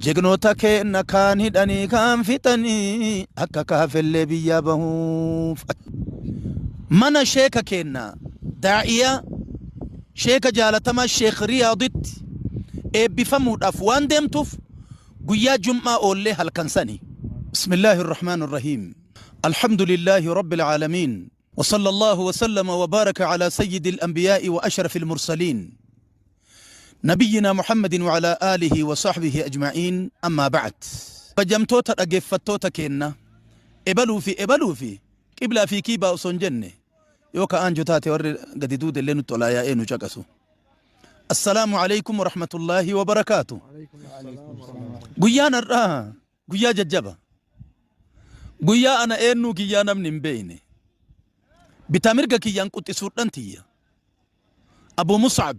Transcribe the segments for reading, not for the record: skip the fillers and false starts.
جغنوتا كينا كان هداني كان فتني أكا كافل بيا بهوف منا شيكا كينا داعية شيكا جالتما الشيخ رياضت بفمود أفوان ديمتوف قيا جمعة أولي هالكنساني بسم الله الرحمن الرحيم الحمد لله رب العالمين وصلى الله وسلم وبارك على سيد الأنبياء وأشرف المرسلين نبينا محمد وعلى آله وصحبه أجمعين أما بعد فجمتوتا أجفتوتا كينا إبلو في قبلا في كيبا وصنجنة يوكا أنجو تاتي ور قديدود اللي نتولا يا إنو جاكسو السلام عليكم ورحمة الله وبركاته قيانا الراها قيا ججبا قيا أنا إنو قيانا من بيني بتامرقا كيان قد سورتنتي أبو مصعب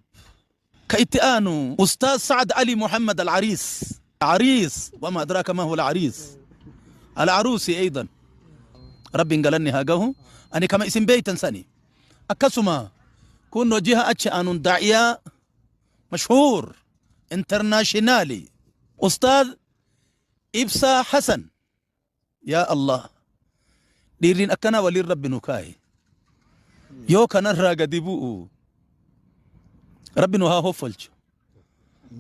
كإتئانو أستاذ سعد علي محمد العريس عريس وما أدراك ما هو العريس العروسي أيضا ربي انقلني هاقه أنا كما اسم بيتا سني أكسما كونو جهة أتشأن داعية مشهور انترناشنالي أستاذ إبسا حسن يا الله ديرين أكنا ولي رب نكاي يو كان الراقة ديبوء ربي نها هوفلج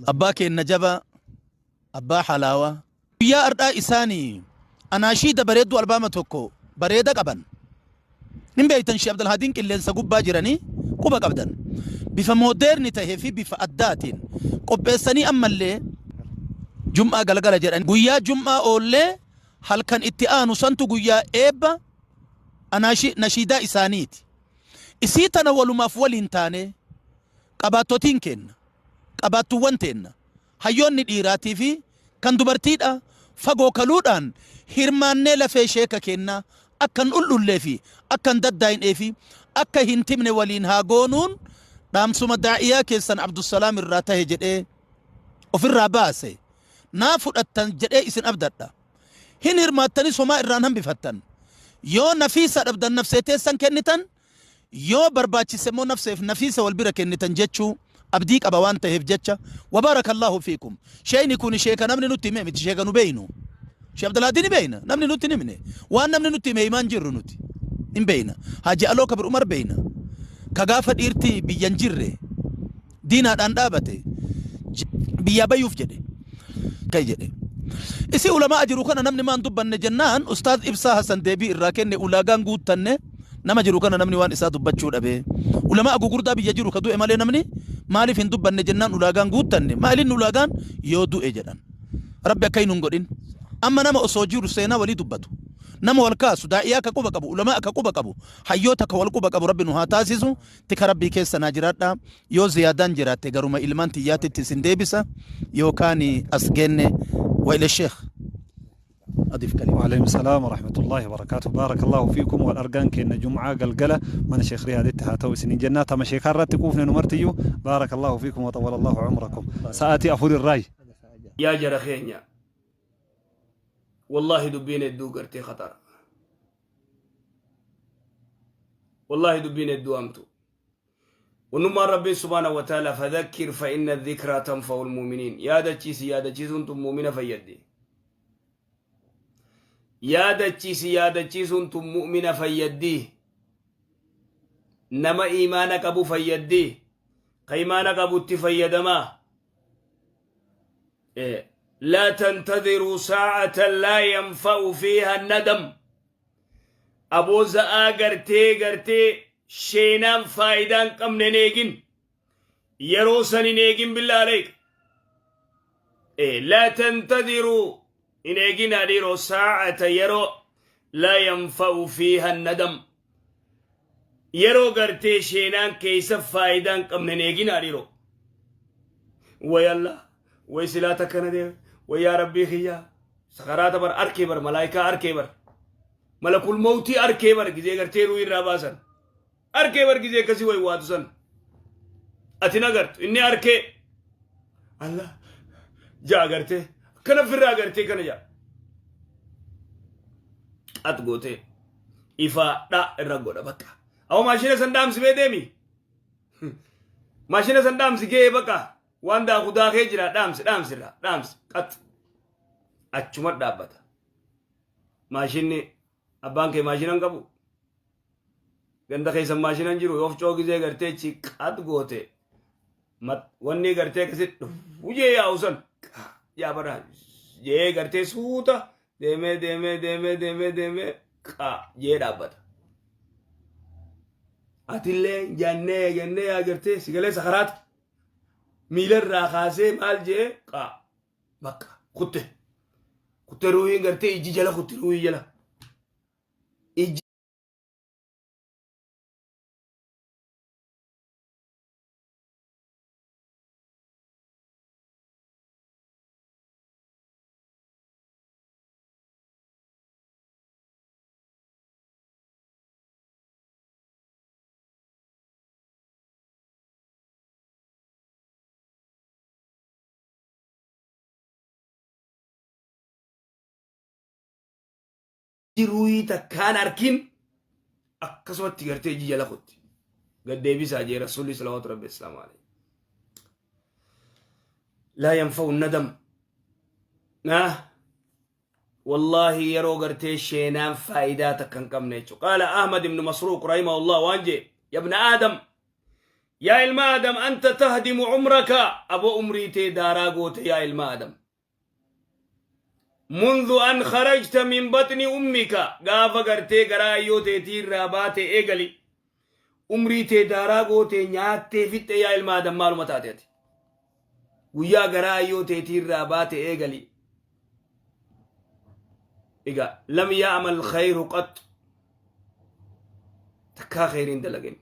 أباك النجبة أبا حلاوة يا أردا إساني أنا شيد بريدو ألبامة توكو بريدة قبن نبيتن شي عبد الهادين كلين سقوب باجراني قوبا قبدن بفا مودرني تهفي بفا أداتين قبساني أما اللي جمعة قلقالة جران قويا جمعة أولي هل كان اتئانو سنتو قويا إيبا أنا نشيدا إسانيت إسيتنا ولو مفولين تاني qabaattotiin kenna qabaattuwwan teenna hayyoonni dhiiraatii fi kan dubartiidha fagoo kaluudhaan hirmaannee lafee sheeka kenna akkan ulullee fi akkan daddaa'inee fi akka hin timne waliin haa goonuun dhaamsuma daa'iyaa keessan Abdusalaam irraa tahe jedhee ofirraa baase naa fudhattan jedhee isin abdadha hin hirmaattanis homaa irraan hambifattan yoo nafiisa dhabdan nafseeteessan kennitan يو برباتي سمو نفسه نفيسة والبرة كنتن جتشو أبديك أبوان تهف جتشا وبارك الله فيكم شيء يكون شيء نمني نوتي ميمي شيء نبينو شيء عبد الله ديني بينا نمني نوتي نمني وان نمني نوتي ميمان جرو نوتي إن بينا هاجي ألوك بر عمر بينا كغافة إرتي بينجره دينا دابته بيابا يفجده كي جده إسي علماء أجرو كان نمني ما ندبن جنان أستاذ إبسا حسن ديبي الراكن أولاغان قود تنه nama jiru kana namni waan isaa dubbachuu dhabe ulama gugurdaa biyya jiru ka du'e malee namni maaliif hin dubbanne jennaan ulaagaan guuttanne maalin ulaagaan yoo du'e jedhan rabbi akka hin godhin amma nama osoo jiru seenaa walii dubbatu nama wal kaasu daa'iyaa ka quba qabu ulama ka quba qabu hayyoota ka wal quba qabu rabbi nu haa taasisu tika rabbii keessa naa jiraadha yoo ziyaadaan jiraatte garuma ilmaan tiyyaatitti isin deebisa yookaan as geenne wa ila sheekh أضيف كلمة. وعليكم السلام ورحمة الله وبركاته بارك الله فيكم والأرجان كنا جمعة قلقلة من شيخ رياض التهاتو سنين جنات ما شيخ راتكوفنا نمرتيو بارك الله فيكم وطول الله عمركم سآتي أفضل الرأي يا جرخينيا والله دبين الدو قرتي خطر والله دبين الدو أمتو ونما ربي سبحانه وتعالى فذكر فإن الذكرى تنفع المؤمنين يا دتشيس أنتم مؤمنة فيدي yaadachiisi untum mu'mina fayyaddi nama iimaana qabu fayyaddi ka iimaana qabutti fayyadamaa لا تنتظروا ساعة لا ينفع فيها الندم أبو زآ قرتي شينام فايدان قم نيجن يروسن نيجن بالله عليك لا تنتظروا إنيجين أديرو ساعة يرو لا ينفع فيها الندم يرو قرتي شينان كيس فايدان قم نيجين أديرو ويالله ويسلاتك ندي ويا ربي خيا سخرات بر أركبر ملايكة أركبر ملك الموت أركبر كذي قرتي روي راباسن أركبر كذي كسي ويواتسن أتينا قرت إني أركي الله جا قرتي كنا فرا قرتي كنا جا أتقوتي إفا دا الرقودة بكا أو ماشينة سندام سبيدمي ماشينة سندام سكيه بكا واندا خدا خيجرا دامس قط achuma dhaabbata maashinni abbaan kee maashinan qabu ganda keessan maashinan jiru yoof coogizee gartee chiqqaat goote wanni gartee akkasitti wujee yaa'usan yaa bara jee gartee suuta deemee jee dhaabbata atillee jannee yaa gartee sigalee sakaraata miilarraa kaasee maal jee bakka kutte ruuhiin gartee ijji jala kutte ruuhii jala ijji ruuhii takkaan arkin akkasumatti gartee ijji jala kutte gaddeebisaa jee rasuulli salawaatu rabbi islaamu alayhi laa yanfa'u nadam والله يرو قرتي شينان فائداتك كان كم نيتشو قال أحمد بن مسروق رحمه الله وانجي يا ابن آدم يا علم آدم أنت تهدم عمرك أبو أمريتي داراغوت يا علم آدم منذ أن خرجت من بطن أمك غافا قرتي قرايوتي تير راباتي إيقلي أمريتي داراغوتي نياتي فيت يا علم آدم معلوماتاتي ويا قرايوتي تير راباتي إيقلي إيقا لم يعمل خير قط تكا خيرين دلقين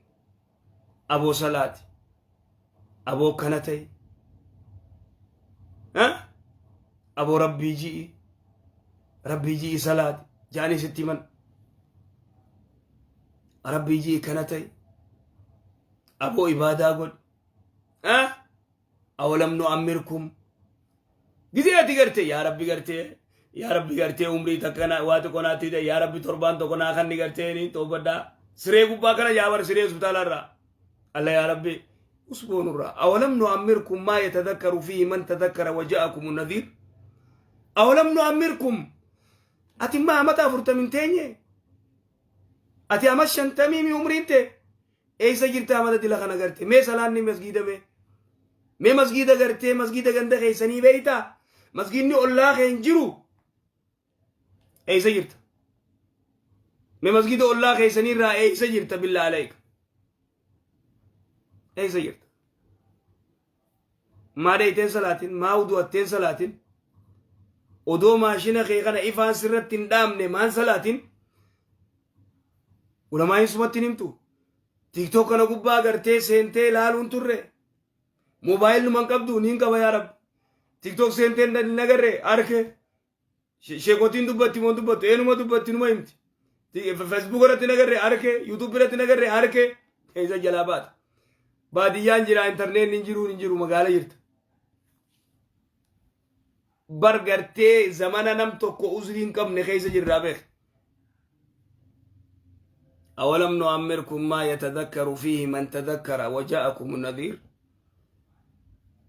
أبو صلاة أبو كنتي أبو ربي جي صلاة جاني ستي من ربي جي كنتي أبو إبادة قل أولم نؤمركم جزياتي قرتي يا ربي قرتي عمري تكنا واتكونا تيدا يا ربي تربان تكونا خاني قرتي ني توبدا سريق باكنا ياور سريق سبتال الرا الله يا ربي اسبون الرا أولم نؤمركم ما يتذكر فيه من تذكر وجاءكم النذير أولم نؤمركم أتي ما متى فرت من تاني أتي أمشن تميمي عمرينتي أي سجلت أمدا دي لخنا قرتي مي سلاني مسجدة مي مسجدة قرتي مسجدة قندة خيساني بيتا مسجدني الله خينجرو أي سجلت مي مسجدة الله خيساني را أي سجلت بالله عليك أي سجلت ما ريتين صلاتين ما ودوتين صلاتين ودو ماشينا خيغانا إفان سرتين دامني مان صلاتين ولما يسمتين امتو تيك توك أنا قبا قرتي سنتي لالون تره موبايل نمان قبدو نين قبا يا رب تيك توك سنتين نغره أركي شيكوتين دبتي مون دبتي إنو ما دبتي نما يمتي فيسبوك رتي نغره أركي يوتيوب رتي نغره أركي إيزا جلابات باديان جرا انترنت ننجرو مغالا يرت برغرتي زمانا نم توكو أزرين كم نخيز جرابيخ أولم نؤمركم ما يتذكر فيه من تذكر وجاءكم النذير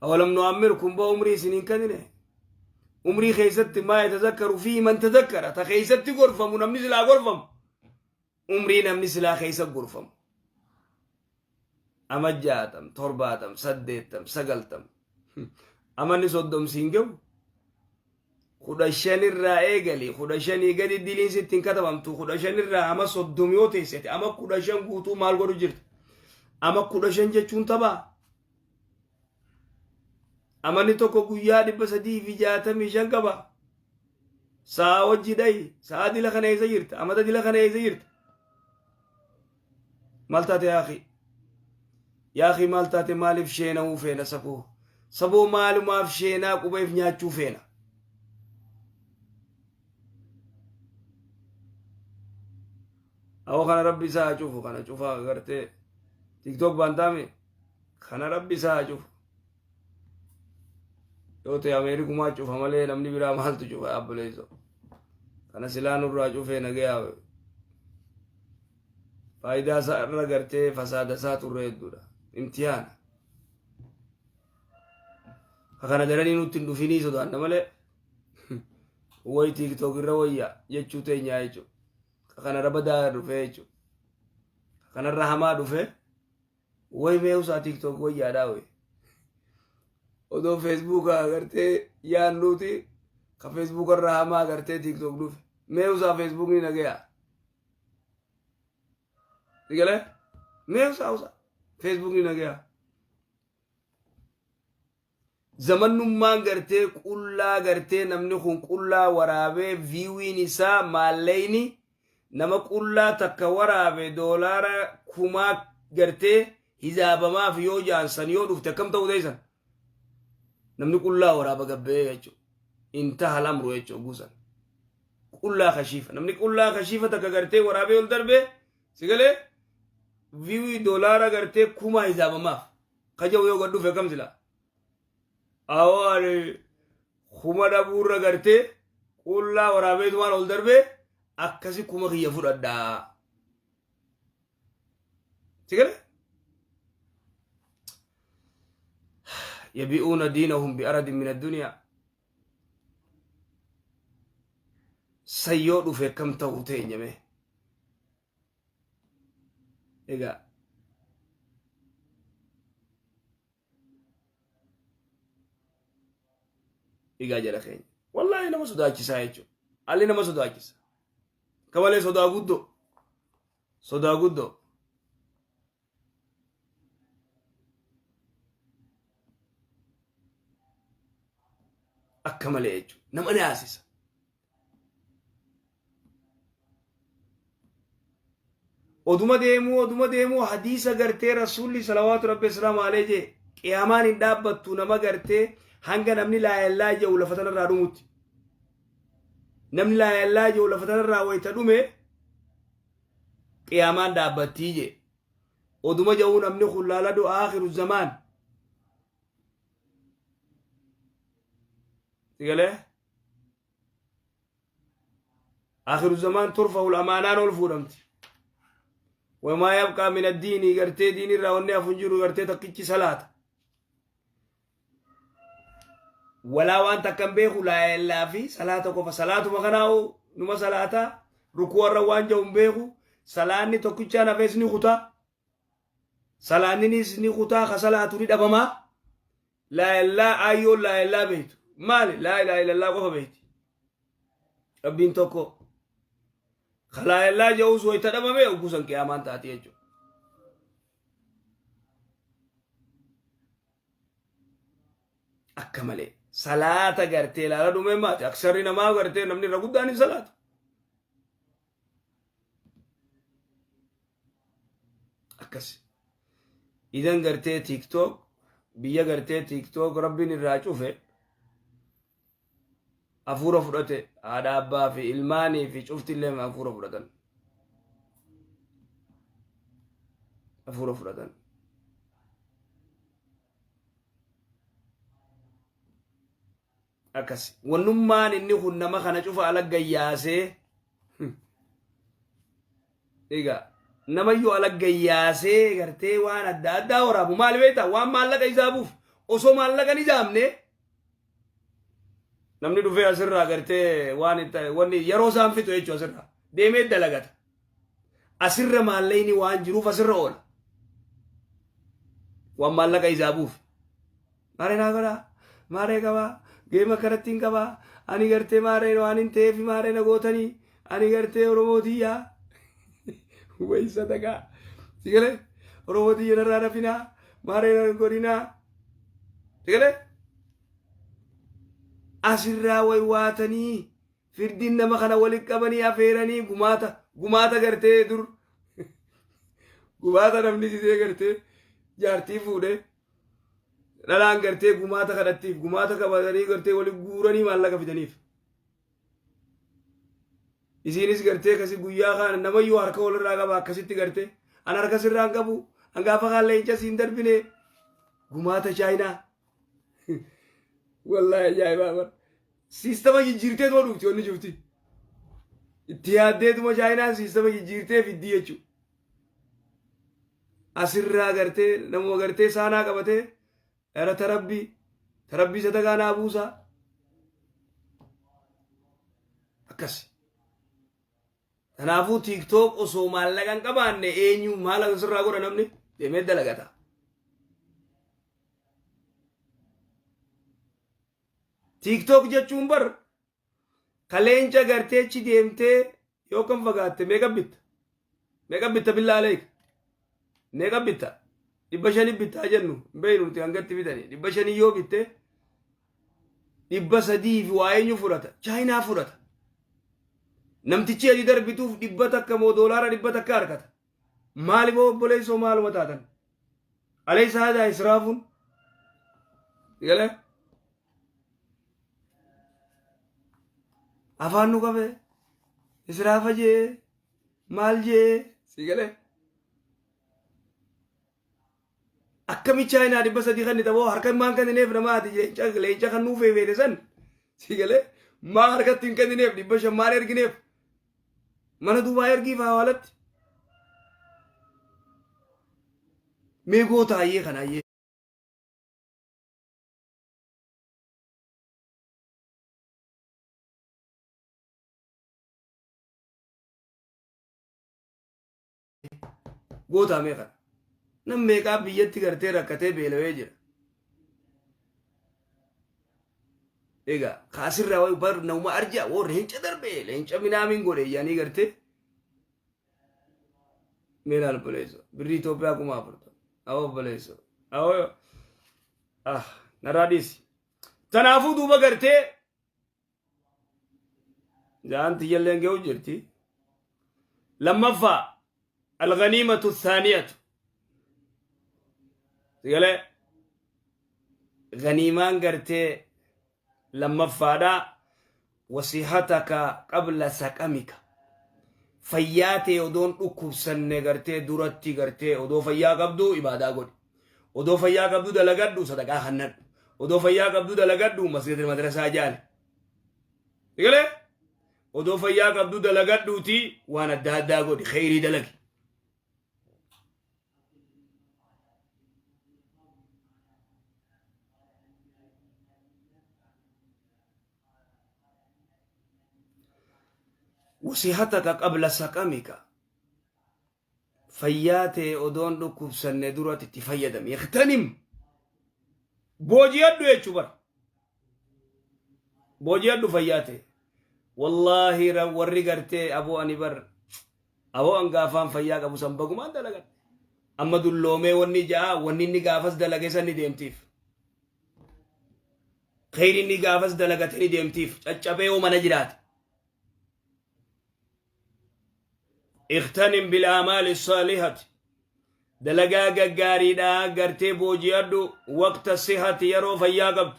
أولم نؤمركم بأمري سنين كدنه أمري خيست ما يتذكر فيه من تذكر تخيست غرفم ونمني سلا غرفم أمري نمني سلا خيست غرفم أمجاتم ترباتم سديتم سقلتم أمني صدم سينجو خداشان الرأي قالي خداشان يقدر دلين ستين كتبامتو خداشان الرأي أما صدم يوتي ستي أما خداشان قوتو مال قرو جرت أما خداشان جتشون تبا أما نتوكو قيادي بسدي في جاتا ميشان كبا سا وجي داي سا دي لخنا يزيرت أما دي لخنا يزيرت مالتاتي يا أخي مالتاتي مالي فشينا وفينا سبو مالو ما فشينا قبيف نياتشو فينا أو خنا ربي سا شوفو خنا شوفا غرتي تيك توك بانتامي خنا ربي سا شوف يوتي أمريكا ما شوف همالي نمني برا مال تشوف أبليزو خنا سلان الرا شوفه نجيا فايدة سار غرتي فساد سات الريد دورا امتحان خنا دراني نوتين دفيني سودان نمالي way tiktok irra wayya jechuu teenya jechuudha. Kanarra badaa dhufe jechuudha. Kanarra hamaa dhufe way mee'usaa tiktok wayyaadhaa way. Odoo facebook agartee yaannuuti ka facebook irra hamaa agartee tiktok dhufe mee'usaa facebook ni nagaya. Digale mee'usaa facebook ni nagaya. Zamannummaan gartee qullaa gartee namni kun qullaa waraabee viiwiin isaa maalleeyni nama qullaa takka waraabee doolaara 1000 gartee hisaabamaaf yoo jaansan yoo dhufte akkam ta'uu teessan namni qullaa waraaba gabbee jechuudha. Intaha lamru jechuudha guusan qullaa kashiifa namni qullaa kashiifa takka gartee waraabee ol darbee sigalee viiwii doolaara gartee 1000 hisaabamaaf kajawu yoo gad dhufe akkam silaa. Awwaare kuma dhabuurra gartee qullaa waraabeetumaan ol darbee akkasi kuma kiyya fudhadhaa. Sigale? Yabi'uuna diinahum bi'aradin min addunyaa. Sayyoo dhufe kam ta'uu teenyame. Egaa. Igaa jala keenya wallahi nama sodaachisaa jechuudha. Alli nama sodaachisa kamalee sodaa guddoo akka malee jechuudha. Nama naasisa. Oduma deemuu hadiisa gartee rasuulli salawaatu rabbi islaamu alayhi jee qiyaamaan hin dhaabbattu nama gartee hanga namni laa ilaaha jedhu lafa tanarraa dhumutti. Namni laa ilaaha jedhu lafa tanarraa wayita dhume qiyaamaan dhaabbattii je. Oduma jedhu namni kun laaladu aakhiru zamaan. Sigalee? Aakhiru zamaan turfa'u amaanaan ol fuudhamti. Wamaa yabqaa min addiinii gartee diinirraa wanni hafuun jiru gartee takkichi salaata. ولا وانت كم بيخو لا إلا في صلاة كوفا صلاة مغناو نما صلاة ركوع روان جاهم بيخو صلاة توكيتشا نفس نخوتا صلاة نيس نخوتا خصلاة تريد أبما لا إلا أيو لا إلا بيت مالي لا إلا إلا الله كوفا بيت ربين توكو خلا إلا جاوز ويتدما بيخو كوسن كيامان تاتي يجو أكمله صلاة غرتي لا دومه مات اکثر نما غرتي نمني رغداني صلاة اكس اذا غرتي تيك توك بيا غرتي تيك توك ربي نراچوفه افورا فرته ادابا في الماني في شفت اللي افورا فرتن افورا فرتن akasi wannummaan inni kun nama kana cufa alagayyaasee egaa namayyuu alagayyaasee gartee waan adda addaa waraabu maal beektaa waan maallaqa isaabuuf osoo maallaqa ni jaamne namni dhufee asirraa gartee wanni yeroo isaan fixu jechuu asirraa deemee dalagata asirra maallayni waan jiruuf asirra oola waan maallaqa isaabuuf maaree naa godhaa maaree qabaa geema karattiin qabaa ani gartee maaree waan hin ta'eef maaree na gootanii ani gartee oromootiyaa wayisa dhagaa sigale oromootiyaa narraa nafinaa maaree na godhinaa sigale asirraa way waatanii firdiin nama kana walitti qabanii afeeranii gumaata gartee dur gumaata namni sisee gartee jaartii fuudhee dhalaan gartee gumaata kadhattiif gumaata qabatanii gartee walitti guuranii maallaqa fidaniif isiinis gartee kasi guyyaa kaan namayyuu harka walirraa qaba akkasitti gartee an harka sirraan qabu an gaafa kaan leenca siin darbine gumaata chaayinaa wallahi ajaa'ibaa bar siistama jijjiirteetuma dhufti wanni jirti itti yaaddeetuma chaayinaan siistama jijjiirtee fiddi jechuu asirraa gartee namuma gartee saanaa qabatee era tarabbi sadaqaa naa buusaa akkas tanaafu TikTok osoo maallaqan qabaanne eenyu maallaqa sirraa godha namni deemee dalagata TikTok jechuun bar kaleenca garteechi deemtee yookaan fagaatte meeqa bitta billaa leek meeqa bitta 500 bittaa jennu beeynu nuti hangatti bitanii 500 yoo bitte 300 fi waa eenyu fudhata chaayinaa fudhata namtichi adii darbituuf 100 takka moo doolaara 100 takka harkata maaliif obboleessoo maaluma taatan alaysa hadaa israafun galee afaan nu qabe israafa jee maal jee si galee akkami chaayinaa 300 kan ta'uu harkaan maan kan neef namaati leenca kan nuuf feete san si galee maa harkatti hin kan neef 500 maal ergineef mana duubaa ergiif hawaalatti mee goota ayyee kan ayyee goota mee kana nam meeqaa biyyatti gartee rakkatee beelawee jira egaa kaasirraa way bar nauma arja wo leenca darbe leenca minaamin godhe yaanii gartee meelaal boleeso birrii Itoophiyaa kuma afurta awo boleeso awo naraadis tanaafuu duuba gartee jaanti jalleen ge'u jirti lammaffaa الغنيمة الثانية قال غنيمان قرتي لما فادا وصيحتك قبل سقمك فياتي ودون أكوب سنة قرتي دورتي قرتي ودو فيا قبدو إبادة قد ودو فيا قبدو دلقدو صدقاء خنن ودو فيا قبدو دلقدو مسجد المدرسة جال قال ودو فيا قبدو دلقدو تي وانا الدهدا قد خيري دلقي وصيحتك قبل سقمك فياتي أدون لكوب سنة دورة تفيدم يغتنم بوجيادو يجبر بوجيادو فياتي والله ورقرتي أبو أنبر أبو أنقافان فياك أبو سنبقو ما دلقت أما دلومي وني جاء وني نقافز دلقي سني ديمتيف خير نقافز دلقتني ديمتيف أجابي وما نجرات اغتنم بالآمال الصالحة دلقا قاريدا قرتي بوجيادو وقت الصحة يرو فياقب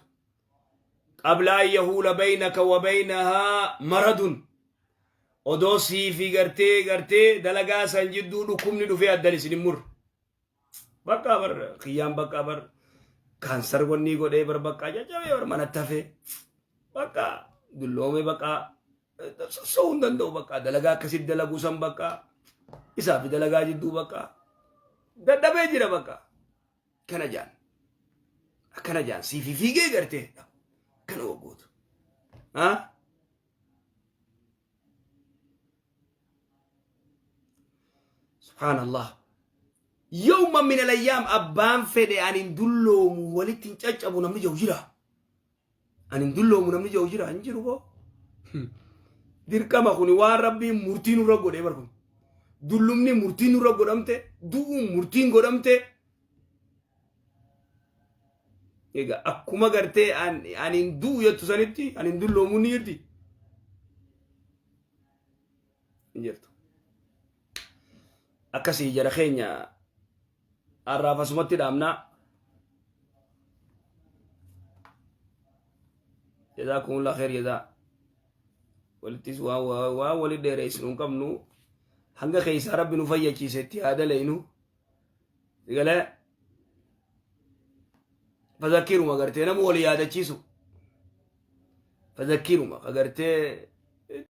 قبل أن يهول بينك وبينها مرض ودوسي في قرتي دلقا سنجدو لكم ندو في الدلس نمر بقى بر قيام بقى بر كانسر وني قد بر بقى جاجبه بر من التفه بقى دلومي بقى سون دندو بقى دلقا كسيد دلقو سن بقى إسا في دلقا جدو بقى دبه جرا بقى كنا جان سي في جي قرتي كنا وقود ها سبحان الله يوم من الأيام أبان فدي أن ندلو ولتين تاج أبو نمني جوجرا أن ندلو نمني جوجرا أنجرو بو dirqama kuni waan rabbi murtiin irra godhe barkun dullumni murtiin irra godhamte du'u murtiin godhamte ega akkuma gartee anin du'u yettu sanitti anin dulloomu ni jirti injertu akkasii jara keenya arraafasumatti dhaamna jazakumullah khair jazaa ولتس ولد رئيس نكمنو هنگا خيس رب نفيا كيستي هذا لينو قال فذكروا ما قرتي نمو ولي هذا كيسو فذكروا ما قرتي